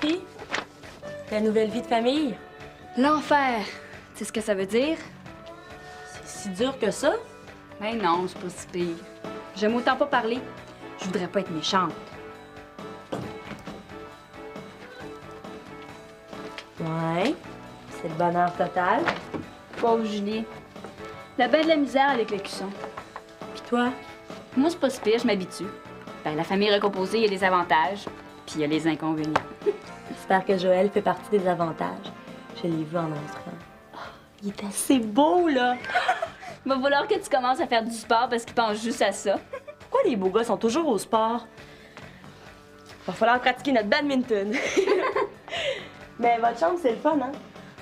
Sophie? Ta nouvelle vie de famille? L'enfer, tu sais ce que ça veut dire? C'est si dur que ça? Ben non, c'est pas si pire. J'aime autant pas parler. Je voudrais pas être méchante. Ouais. C'est le bonheur total. Pauvre Julie. La belle de la misère avec le cusson. Puis toi? Moi, c'est pas si pire, je m'habitue. Ben, la famille recomposée, il y a des avantages, puis il y a les inconvénients. J'espère que Joël fait partie des avantages. Je l'ai vu en entrant. Oh, il est assez beau, là! Il va falloir que tu commences à faire du sport parce qu'il pense juste à ça. Pourquoi les beaux gars sont toujours au sport? Va falloir pratiquer notre badminton. Mais votre chambre, c'est le fun, hein?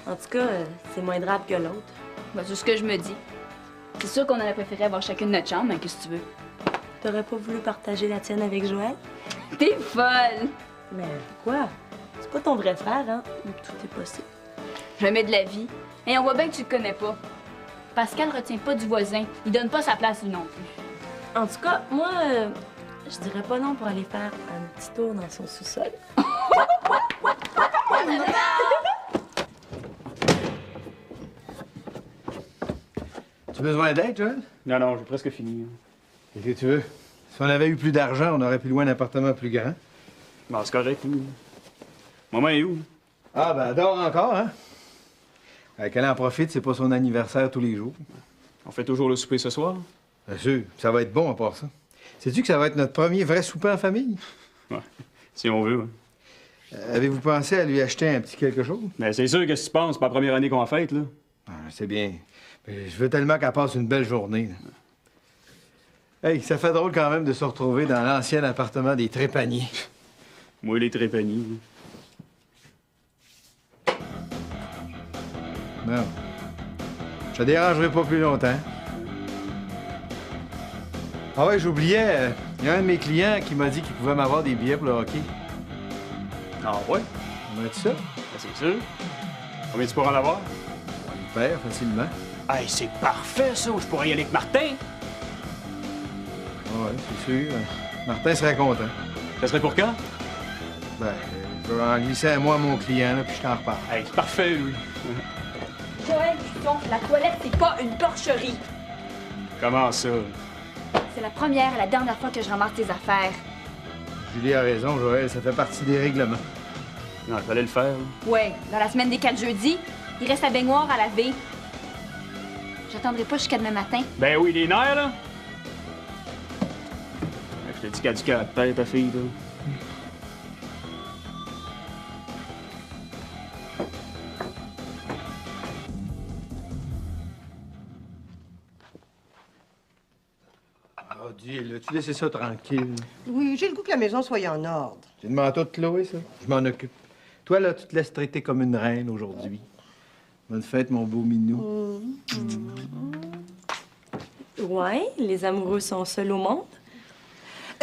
En tout cas, c'est moins drabe que l'autre. Ben, c'est ce que je me dis. C'est sûr qu'on aurait préféré avoir chacune notre chambre, mais qu'est-ce que tu veux? T'aurais pas voulu partager la tienne avec Joël? T'es folle! Mais pourquoi? C'est pas ton vrai frère, hein? Tout est possible. Jamais de la vie. Et on voit bien que tu le connais pas. Pascal retient pas du voisin. Il donne pas sa place, lui non plus. En tout cas, moi, je dirais pas non pour aller faire un petit tour dans son sous-sol. Tu as besoin d'aide, Joël? Non, j'ai presque fini. Qu'est-ce que tu veux? Si on avait eu plus d'argent, on aurait pu louer un appartement plus grand. Bon, c'est correct. Maman est où? Ah, ben, elle dort encore, hein? Qu'elle en profite, c'est pas son anniversaire tous les jours. On fait toujours le souper ce soir? Bien sûr, ça va être bon à part ça. Sais-tu que ça va être notre premier vrai souper en famille? Ouais, si on veut. Ouais. Avez-vous pensé à lui acheter un petit quelque chose? Mais c'est sûr que si tu penses, c'est pas la première année qu'on fête, là. Ah, c'est bien. Mais je veux tellement qu'elle passe une belle journée. Là. Hey, ça fait drôle quand même de se retrouver dans l'ancien appartement des Trépaniers. Moi, les trépaniers. Non. Je te dérangerai pas plus longtemps. Ah ouais, j'oubliais, il y a un de mes clients qui m'a dit qu'il pouvait m'avoir des billets pour le hockey. Ah ouais? On m'a dit ça? Ben, c'est sûr. Combien tu pourras en avoir? On le perd facilement. Hey, c'est parfait, ça! Je pourrais y aller avec Martin! Ah ouais, c'est sûr. Martin serait content. Ça serait pour quand? Ben, je vais en glisser un mois à mon client, là, puis je t'en reparle. Hey, c'est parfait, lui. Joël, la toilette, c'est pas une porcherie. Comment ça? C'est la première et la dernière fois que je ramasse tes affaires. Julie a raison, Joël, ça fait partie des règlements. Non, il fallait le faire. Là. Ouais, dans la semaine des 4 jeudis, il reste la baignoire à laver. J'attendrai pas jusqu'à demain matin. Ben oui, les nerfs, là! Je t'ai dit qu'elle a du caractère, ta fille, là. Oh, Dieu, tu laissé ça tranquille. Oui, j'ai le goût que la maison soit en ordre. C'est le manteau de Chloé, ça? Je m'en occupe. Toi, là, tu te laisses traiter comme une reine aujourd'hui. Bonne fête, mon beau minou. Ouais, les amoureux sont seuls au monde.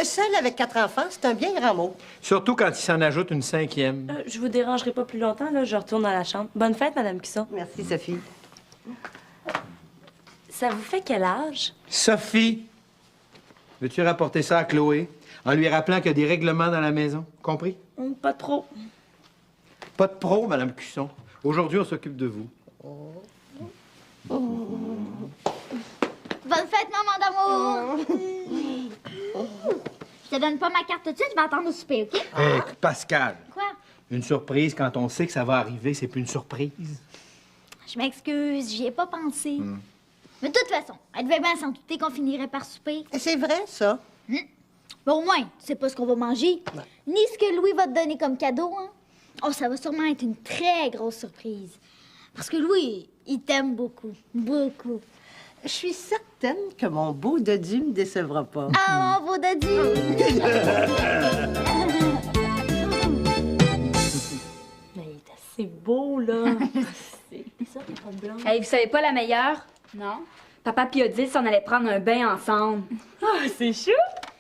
Seul avec 4 enfants, c'est un bien grand mot. Surtout quand il s'en ajoute une 5e. Je vous dérangerai pas plus longtemps, là. Je retourne dans la chambre. Bonne fête, Madame Cusson. Merci, Sophie. Ça vous fait quel âge? Sophie, veux-tu rapporter ça à Chloé en lui rappelant qu'il y a des règlements dans la maison? Compris? Pas trop. Pas de pro, Madame Cusson. Aujourd'hui, on s'occupe de vous. Bonne fête, maman d'amour! Je te donne pas ma carte tout de suite, je vais attendre au souper, OK? Hé, Pascal, Quoi? une surprise, quand on sait que ça va arriver, c'est plus une surprise. Je m'excuse, j'y ai pas pensé. Mais de toute façon, elle devait bien s'en douter qu'on finirait par souper. C'est vrai, ça. Mais au moins, tu sais pas ce qu'on va manger, ni ce que Louis va te donner comme cadeau, hein? Oh, ça va sûrement être une très grosse surprise. Parce que Louis, il t'aime beaucoup, beaucoup. Je suis certaine que mon beau dodu me décevra pas. Ah, mon beau Daddy! Mais il est assez beau, là. C'est ça, t'as pas de blonde. Hey, vous savez pas la meilleure? Non? Papa puis Odile s'en allaient prendre un bain ensemble. Ah, c'est chou!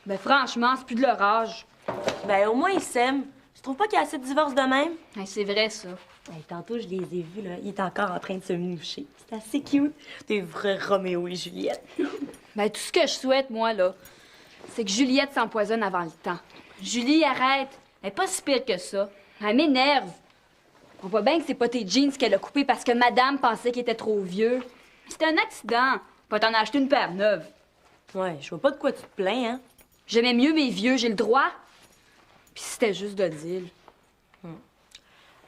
Ben franchement, c'est plus de leur âge. Ben, au moins, ils s'aiment. Je trouve pas qu'il y a assez de divorces de même. Hey, c'est vrai, ça. Hey, tantôt, je les ai vus, là. Il est encore en train de se moucher. C'est assez cute. Des vrais Roméo et Juliette. Ben tout ce que je souhaite, moi, là, c'est que Juliette s'empoisonne avant le temps. Julie, arrête. Elle est pas si pire que ça. Elle m'énerve. On voit bien que c'est pas tes jeans qu'elle a coupés parce que madame pensait qu'ils étaient trop vieux. C'était un accident. Va t'en acheter une paire neuve. Ouais, je vois pas de quoi tu te plains, hein. J'aimais mieux mes vieux, j'ai le droit. Puis c'était juste de dire.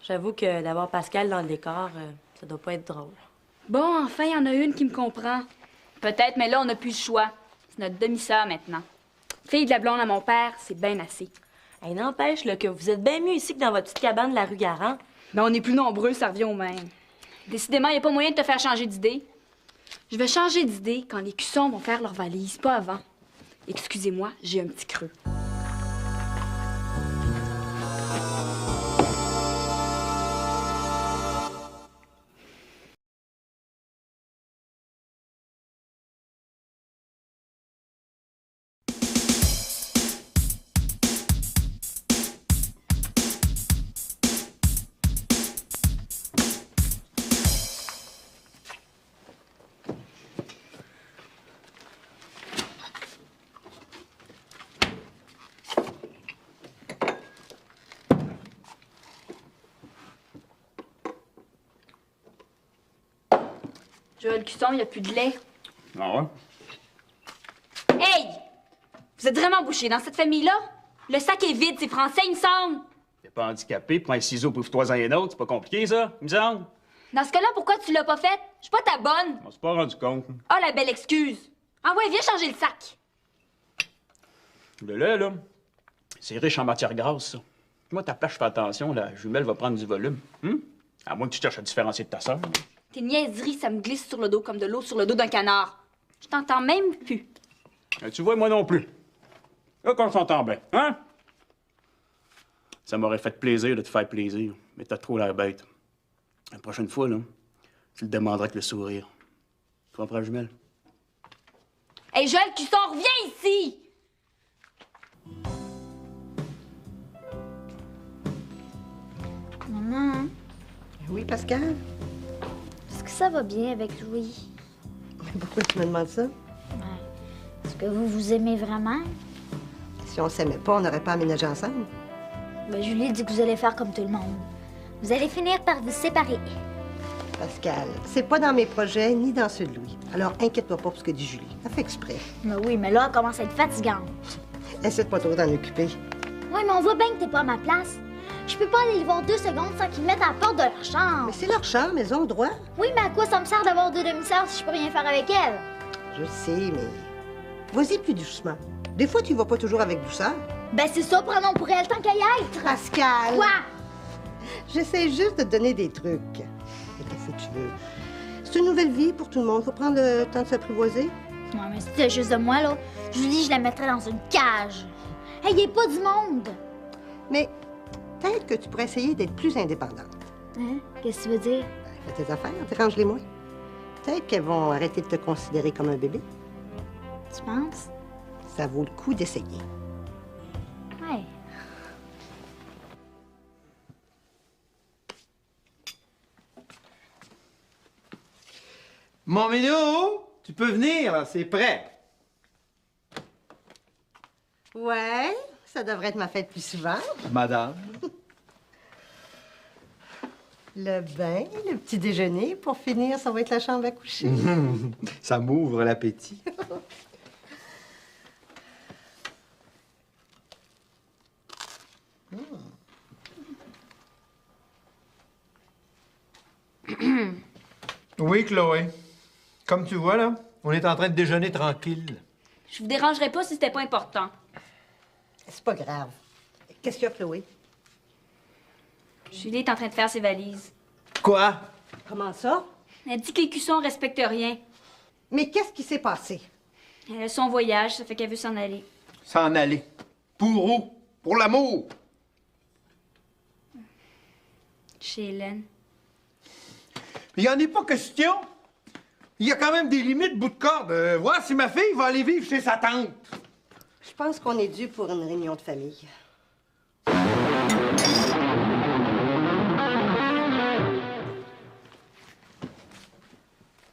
J'avoue que d'avoir Pascal dans le décor, ça doit pas être drôle. Bon, enfin, il y en a une qui me comprend. Peut-être, mais là, on n'a plus le choix. C'est notre demi-sœur maintenant. Fille de la blonde à mon père, c'est bien assez. Hey, n'empêche là, que vous êtes bien mieux ici que dans votre petite cabane de la rue Garand. Mais on est plus nombreux, ça revient au même. Décidément, il n'y a pas moyen de te faire changer d'idée. Je vais changer d'idée quand les cuissons vont faire leur valise, pas avant. Excusez-moi, j'ai un petit creux. Joël Cusson, il n'y a plus de lait. Ah ouais? Hey! Vous êtes vraiment bouché dans cette famille-là? Le sac est vide, c'est français, il me semble. T'es pas handicapé, prends un ciseau, pouffe-toi-en un autre, c'est pas compliqué, ça, il me semble. Dans ce cas-là, pourquoi tu l'as pas fait? Je suis pas ta bonne. On s'est pas rendu compte. Ah, la belle excuse. Ah ouais, viens changer le sac. Le lait, là, c'est riche en matière grasse, ça. Moi, ta place, je fais attention, la jumelle va prendre du volume. À moins que tu cherches à différencier de ta sœur. Tes niaiseries, ça me glisse sur le dos comme de l'eau sur le dos d'un canard. Je t'entends même plus. Tu vois, moi non plus. Là qu'on s'entend bien, hein? Ça m'aurait fait plaisir de te faire plaisir, mais t'as trop l'air bête. La prochaine fois, là, tu le demanderas avec le sourire. Tu comprends, jumelle? Hey, Joël Cusson, reviens ici! Maman, Oui, Pascal? est-ce que ça va bien avec Louis? Mais pourquoi tu me demandes ça? Est-ce que vous vous aimez vraiment? Si on s'aimait pas, on n'aurait pas aménagé ensemble. Ben, Julie dit que vous allez faire comme tout le monde. Vous allez finir par vous séparer. Pascal, c'est pas dans mes projets ni dans ceux de Louis. Alors inquiète-toi pas pour ce que dit Julie. Elle fait exprès. Mais oui, mais là, elle commence à être fatigante. Essaie de pas trop t'en occuper. Oui, mais on voit bien que t'es pas à ma place. Je peux pas aller les voir 2 secondes sans qu'ils me mettent à la porte de leur chambre. Mais c'est leur chambre, ils ont le droit. Oui, mais à quoi ça me sert d'avoir 2 demi-sœurs si je peux rien faire avec elles? Je sais, mais... Vas-y plus doucement. Des fois, tu vas pas toujours avec douceur. Ben c'est ça, prenons pour elles tant qu'à y être. Pascal! Quoi? J'essaie juste de te donner des trucs. Mais qu'est-ce que tu veux? C'est une nouvelle vie pour tout le monde. Faut prendre le temps de s'apprivoiser. Ouais, mais si c'était juste de moi, là, Julie, je la mettrais dans une cage. Elle y est pas du monde. Mais peut-être que tu pourrais essayer d'être plus indépendante. Hein? Qu'est-ce que tu veux dire? Fais tes affaires, dérange-les moins. Peut-être qu'elles vont arrêter de te considérer comme un bébé. Tu penses? Ça vaut le coup d'essayer. Ouais. Mon minou, tu peux venir, là, c'est prêt. Ouais, ça devrait être ma fête plus souvent. Madame. Le bain, le petit déjeuner, pour finir, ça va être la chambre à coucher. Ça m'ouvre l'appétit. Oui, Chloé. Comme tu vois, là, on est en train de déjeuner tranquille. Je vous dérangerais pas si c'était pas important. C'est pas grave. Qu'est-ce qu'il y a, Chloé? Julie est en train de faire ses valises. Quoi? Comment ça? Elle dit que les cuissons respectent rien. Mais qu'est-ce qui s'est passé? Elle a son voyage, ça fait qu'elle veut s'en aller. S'en aller. Pour où? Pour l'amour. Chez Hélène. Il n'y en est pas question. Il y a quand même des limites, bout de corde. Voir si ma fille va aller vivre chez sa tante. Je pense qu'on est dû pour une réunion de famille.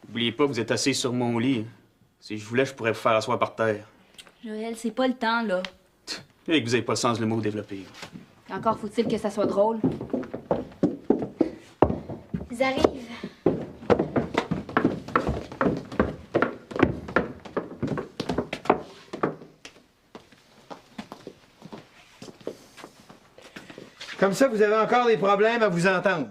N'oubliez pas que vous êtes assis sur mon lit. Si je voulais, je pourrais vous faire asseoir par terre. Joël, c'est pas le temps, là. Et que vous n'avez pas le sens de le mot développé. Et encore faut-il que ça soit drôle. Ils arrivent. Comme ça, vous avez encore des problèmes à vous entendre.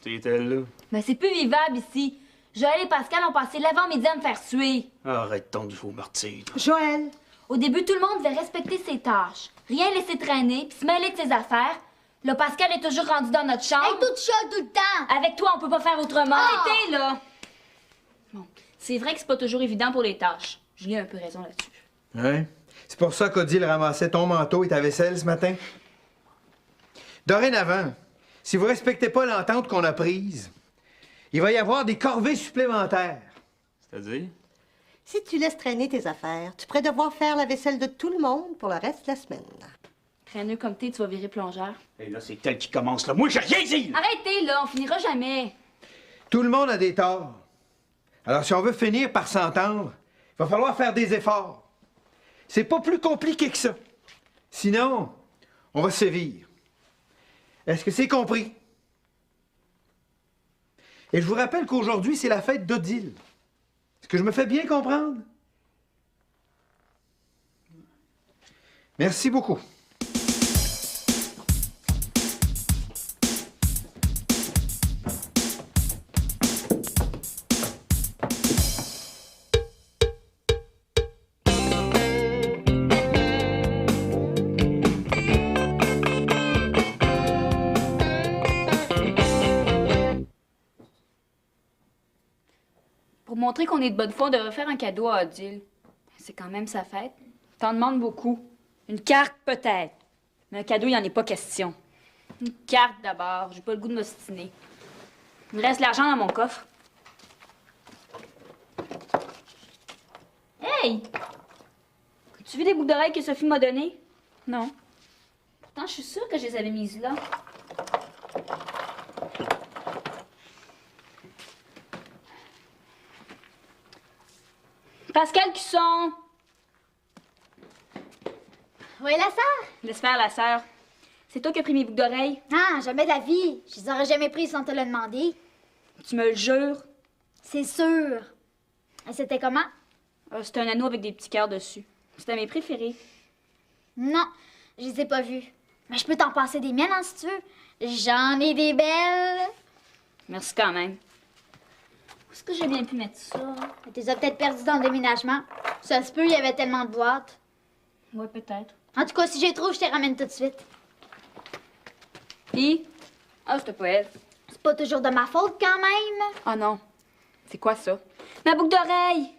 C'est elle, là. Mais c'est plus vivable ici. Joël et Pascal ont passé l'avant-midi à me faire suer. Arrête ton faux martyr. Joël, Au début, tout le monde devait respecter ses tâches. Rien laisser traîner, puis se mêler de ses affaires. Là, Pascal est toujours rendu dans notre chambre. Hey, toute chaude tout le temps! Avec toi, on peut pas faire autrement. Ah! Arrêtez, là! Bon, c'est vrai que c'est pas toujours évident pour les tâches. Julie a un peu raison là-dessus. Ouais. C'est pour ça qu'Odile ramassait ton manteau et ta vaisselle ce matin. Dorénavant, si vous respectez pas l'entente qu'on a prise, il va y avoir des corvées supplémentaires. C'est-à-dire? si tu laisses traîner tes affaires, tu pourrais devoir faire la vaisselle de tout le monde pour le reste de la semaine. Traîneux comme t'es, tu vas virer plongeur. Et là, c'est elle qui commence, là. Moi, j'ai rien dit! Arrêtez, là, on finira jamais. Tout le monde a des torts. Alors, si on veut finir par s'entendre, il va falloir faire des efforts. C'est pas plus compliqué que ça. Sinon, on va se sévir. Est-ce que c'est compris? Et je vous rappelle qu'aujourd'hui, c'est la fête d'Odile. Est-ce que je me fais bien comprendre? Merci beaucoup. Pour montrer qu'on est de bonne foi, on devrait faire un cadeau à Odile. C'est quand même sa fête. T'en demandes beaucoup. Une carte, peut-être. Mais un cadeau, il n'y en est pas question. Une carte, d'abord. J'ai pas le goût de m'ostiner. Il me reste l'argent dans mon coffre. Hey! As-tu vu les boucles d'oreilles que Sophie m'a données? Non. Pourtant, je suis sûre que je les avais mises là. Pascal Cusson! Oui, la sœur? Laisse faire la sœur. C'est toi qui as pris mes boucles d'oreilles? Ah, jamais de la vie. Je les aurais jamais prises sans te le demander. Tu me le jures? C'est sûr. Et c'était comment? C'était un anneau avec des petits cœurs dessus. C'était mes préférés. Non, je les ai pas vus. Mais je peux t'en passer des miennes, hein, si tu veux. J'en ai des belles. Merci quand même. Où est-ce que j'ai bien pu mettre ça? Tu les as peut-être perdues dans le déménagement. Ça se peut, il y avait tellement de boîtes. Ouais, peut-être. En tout cas, si je les trouve, je te les ramène tout de suite. Puis? Ah, c'était pas elle. C'est pas toujours de ma faute, quand même. Ah non. C'est quoi ça? Ma boucle d'oreille!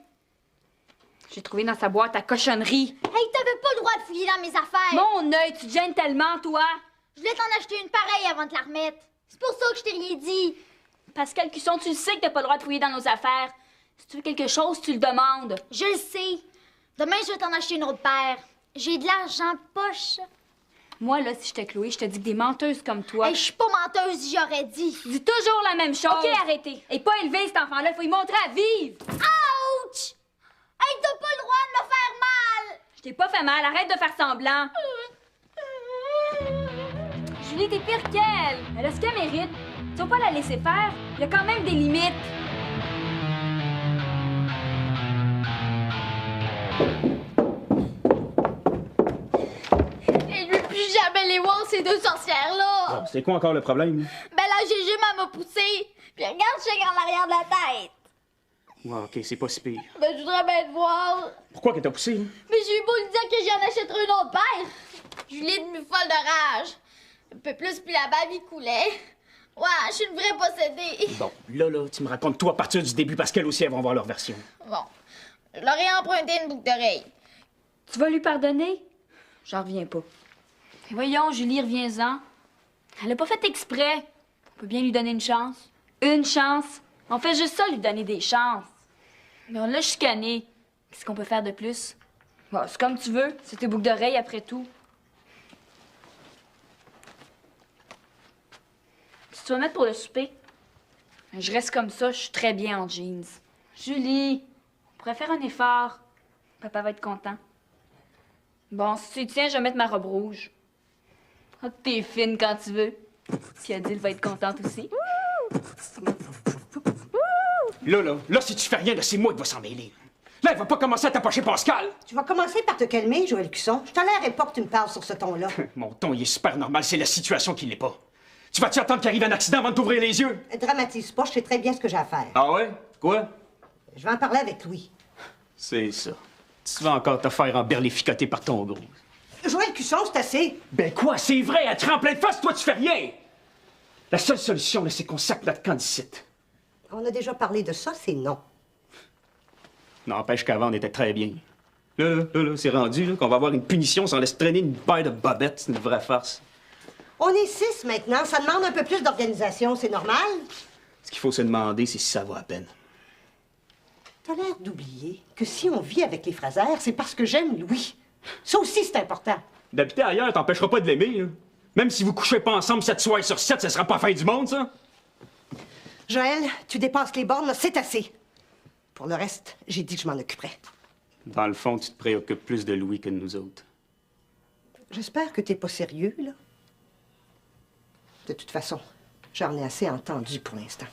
J'ai trouvé dans sa boîte à cochonnerie. Hey, t'avais pas le droit de fouiller dans mes affaires. Mon œil, tu te gênes tellement, toi! Je voulais t'en acheter une pareille avant de te la remettre. C'est pour ça que je t'ai rien dit. Pascal Cusson, tu le sais que t'as pas le droit de fouiller dans nos affaires. Si tu veux quelque chose, tu le demandes. Je le sais. Demain, je vais t'en acheter une autre paire. J'ai de l'argent poche. Moi, là, si j'étais Chloé, je te dis que des menteuses comme toi... Hey, je suis pas menteuse, j'aurais dit. Tu dis toujours la même chose. OK, arrêtez. Et pas élevé, cet enfant-là. Faut lui montrer à vivre. Ouch! Hey, t'as pas le droit de me faire mal! Je t'ai pas fait mal. Arrête de faire semblant. Julie, t'es pire qu'elle. Elle a ce qu'elle mérite. Tu vas pas la laisser faire. Il y a quand même des limites. Et je veux plus jamais les voir, ces deux sorcières-là! Bon, c'est quoi encore le problème? Ben là, Gégé m'a poussé. Puis regarde, je suis en arrière de la tête. Ouais, OK, c'est pas si pire. Ben, je voudrais bien te voir. Pourquoi qu'elle t'a poussé? Hein? Mais j'ai eu beau lui dire que j'en achèterais une autre paire. Julie est devenue folle de rage. Un peu plus, puis la bave, il coulait. Ouais, je suis une vraie possédée. Bon, là, tu me racontes tout à partir du début parce qu'elles aussi, elles vont voir leur version. Bon, je leur ai emprunté une boucle d'oreille. Tu vas lui pardonner? J'en reviens pas. Et voyons, Julie, reviens-en. Elle a pas fait exprès. On peut bien lui donner une chance. Une chance? On fait juste ça, lui donner des chances. Mais on l'a chicané. Qu'est-ce qu'on peut faire de plus? Bon, c'est comme tu veux. C'est tes boucles d'oreilles après tout. Si tu vas mettre pour le souper, je reste comme ça, je suis très bien en jeans. Julie, on pourrait faire un effort. Papa va être content. Bon, si tu y tiens, je vais mettre ma robe rouge. Ah, t'es fine quand tu veux. Puis Adil va être contente aussi. Là, si tu fais rien, là, c'est moi qui va s'en mêler. Là, elle va pas commencer à t'approcher Pascal. Tu vas commencer par te calmer, Joël Cusson. Je tolérerai pas que tu me parles sur ce ton-là. Mon ton, il est super normal, c'est la situation qui l'est pas. Tu vas-tu attendre qu'il arrive un accident avant de t'ouvrir les yeux? Dramatise pas, je sais très bien ce que j'ai à faire. Ah ouais? Quoi? Je vais en parler avec Louis. C'est ça. Tu vas encore te faire emberlificoter par ton gros. Joël Cusson, c'est assez. Ben quoi, c'est vrai, elle te rend plein de face, toi tu fais rien! La seule solution, là, c'est qu'on sac notre camp d'ici. On a déjà parlé de ça, c'est non. N'empêche qu'avant, on était très bien. Là, c'est rendu là, qu'on va avoir une punition si on laisse traîner une paire de bobettes. C'est une vraie farce. On est 6 maintenant, ça demande un peu plus d'organisation, c'est normal. Ce qu'il faut se demander, c'est si ça vaut la peine. T'as l'air d'oublier que si on vit avec les Frasers, c'est parce que j'aime Louis. Ça aussi, c'est important. D'habiter ailleurs t'empêchera pas de l'aimer, là. Même si vous couchez pas ensemble 7 soirs sur 7, ça sera pas la fin du monde, ça. Joël, tu dépasses les bornes, c'est assez. Pour le reste, j'ai dit que je m'en occuperais. Dans le fond, tu te préoccupes plus de Louis que de nous autres. J'espère que t'es pas sérieux, là. De toute façon, j'en ai assez entendu pour l'instant.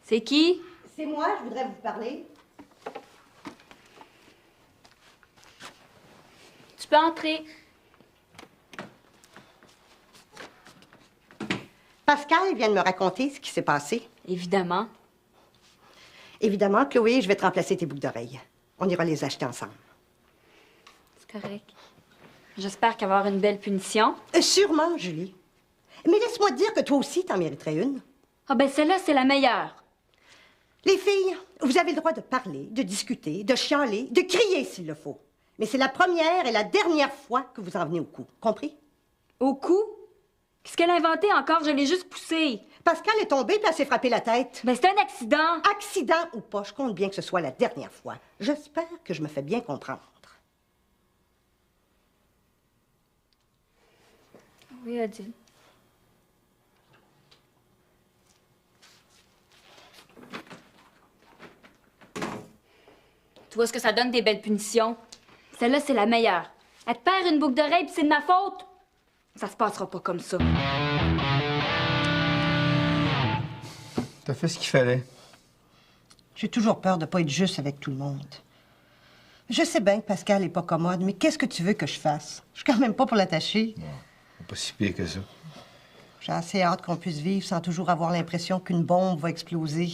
C'est qui? C'est moi, je voudrais vous parler. Tu peux entrer. Pascal vient de me raconter ce qui s'est passé. Évidemment. Évidemment, Chloé, je vais te remplacer tes boucles d'oreilles. On ira les acheter ensemble. C'est correct. J'espère qu'il va y avoir une belle punition. Sûrement, Julie. Mais laisse-moi te dire que toi aussi, t'en mériterais une. Ah ben celle-là, c'est la meilleure. Les filles, vous avez le droit de parler, de discuter, de chialer, de crier s'il le faut. Mais c'est la première et la dernière fois que vous en venez au coup. Compris? Au cou? Qu'est-ce qu'elle a inventé encore? Je l'ai juste poussée. Pascal est tombé puis elle s'est frappé la tête. Ben c'est un accident. Accident ou pas, je compte bien que ce soit la dernière fois. J'espère que je me fais bien comprendre. Oui, Adil. Tu vois ce que ça donne des belles punitions? Celle-là, c'est la meilleure. Elle te perd une boucle d'oreille puis c'est de ma faute. Ça se passera pas comme ça. T'as fait ce qu'il fallait. J'ai toujours peur de pas être juste avec tout le monde. Je sais bien que Pascal est pas commode, mais qu'est-ce que tu veux que je fasse? Je suis quand même pas pour l'attacher. Non, c'est pas si pire que ça. J'ai assez hâte qu'on puisse vivre sans toujours avoir l'impression qu'une bombe va exploser.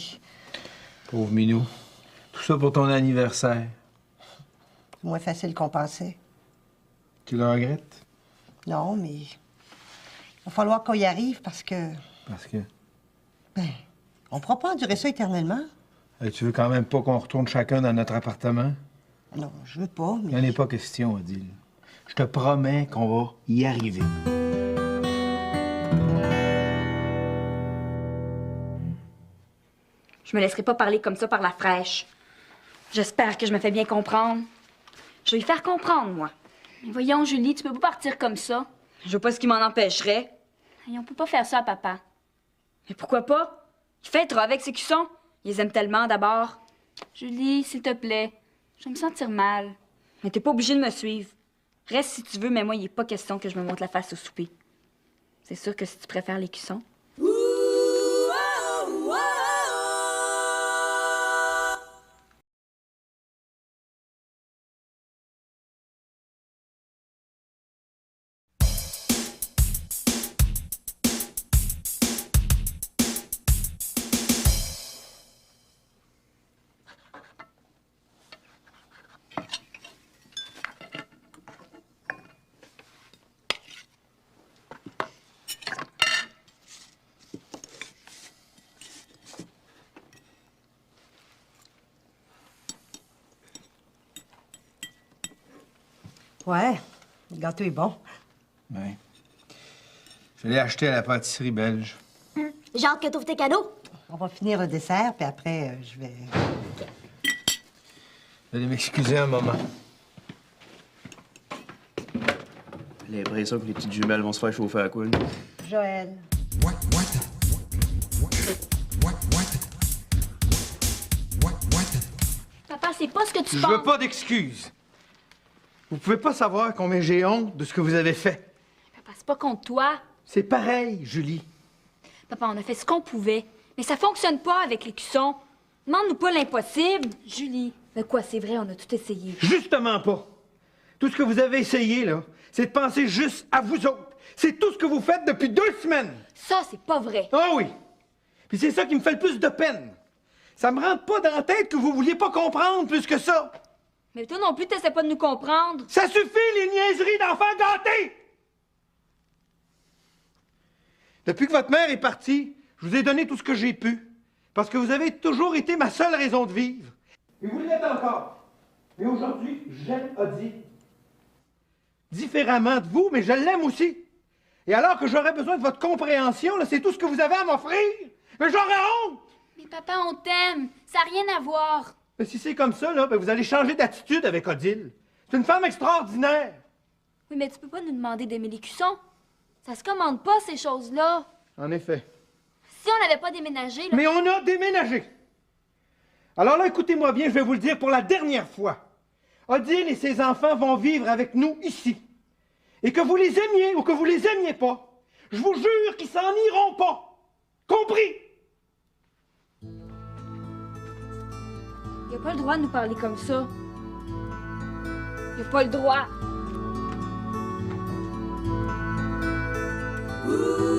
Pauvre Minou. Tout ça pour ton anniversaire. C'est moins facile qu'on pensait. Tu le regrettes? Non, mais il va falloir qu'on y arrive parce que... Parce que... Ben, on pourra pas endurer ça éternellement. Tu veux quand même pas qu'on retourne chacun dans notre appartement? Non, je veux pas, mais... Il n'en est pas question, Adil. Je te promets qu'on va y arriver. Je me laisserai pas parler comme ça par la fraîche. J'espère que je me fais bien comprendre. Je vais lui faire comprendre, moi. Mais voyons, Julie, tu peux pas partir comme ça. Je veux pas ce qui m'en empêcherait. Et on peut pas faire ça à papa. Mais pourquoi pas? Il fêtera avec ses cuissons. Il les aime tellement, d'abord. Julie, s'il te plaît. Je vais me sentir mal. Mais t'es pas obligée de me suivre. Reste si tu veux, mais moi, il est pas question que je me monte la face au souper. C'est sûr que si tu préfères les cuissons. Ouais, le gâteau est bon. Oui. Je l'ai acheté à la pâtisserie belge. J'ai hâte que t'ouvres tes cadeaux. On va finir le dessert, puis après, je vais... Vous allez m'excuser un moment. J'ai l'impression que les petites jumelles vont se faire chauffer à la couille. Joël. Papa, c'est pas ce que tu Je penses. veux pas d'excuses. Vous pouvez pas savoir combien j'ai honte de ce que vous avez fait. Papa, c'est pas contre toi. C'est pareil, Julie. Papa, on a fait ce qu'on pouvait. Mais ça fonctionne pas avec les cuissons. Demande-nous pas l'impossible. Julie. Mais quoi, c'est vrai, on a tout essayé. Justement pas. Tout ce que vous avez essayé, là, c'est de penser juste à vous autres. C'est tout ce que vous faites depuis 2 semaines. Ça, c'est pas vrai. Ah oui. Puis c'est ça qui me fait le plus de peine. Ça me rentre pas dans la tête que vous vouliez pas comprendre plus que ça. Mais toi non plus, t'essaies pas de nous comprendre. Ça suffit, les niaiseries d'enfants gâtés! Depuis que votre mère est partie, je vous ai donné tout ce que j'ai pu. Parce que vous avez toujours été ma seule raison de vivre. Et vous l'êtes encore. Mais aujourd'hui, j'aime Odile. Différemment de vous, mais je l'aime aussi. Et alors que j'aurais besoin de votre compréhension, là, c'est tout ce que vous avez à m'offrir. Mais j'aurais honte! Mais papa, on t'aime. Ça n'a rien à voir. Mais si c'est comme ça, là, ben vous allez changer d'attitude avec Odile. C'est une femme extraordinaire. Oui, mais tu peux pas nous demander d'aimer les cuissons. Ça se commande pas, ces choses-là. En effet. Si on n'avait pas déménagé, là... Mais on a déménagé. Alors là, écoutez-moi bien, je vais vous le dire pour la dernière fois. Odile et ses enfants vont vivre avec nous ici. Et que vous les aimiez ou que vous les aimiez pas, je vous jure qu'ils s'en iront pas. Compris? Il a pas le droit de nous parler comme ça. Il a pas le droit. Ooh.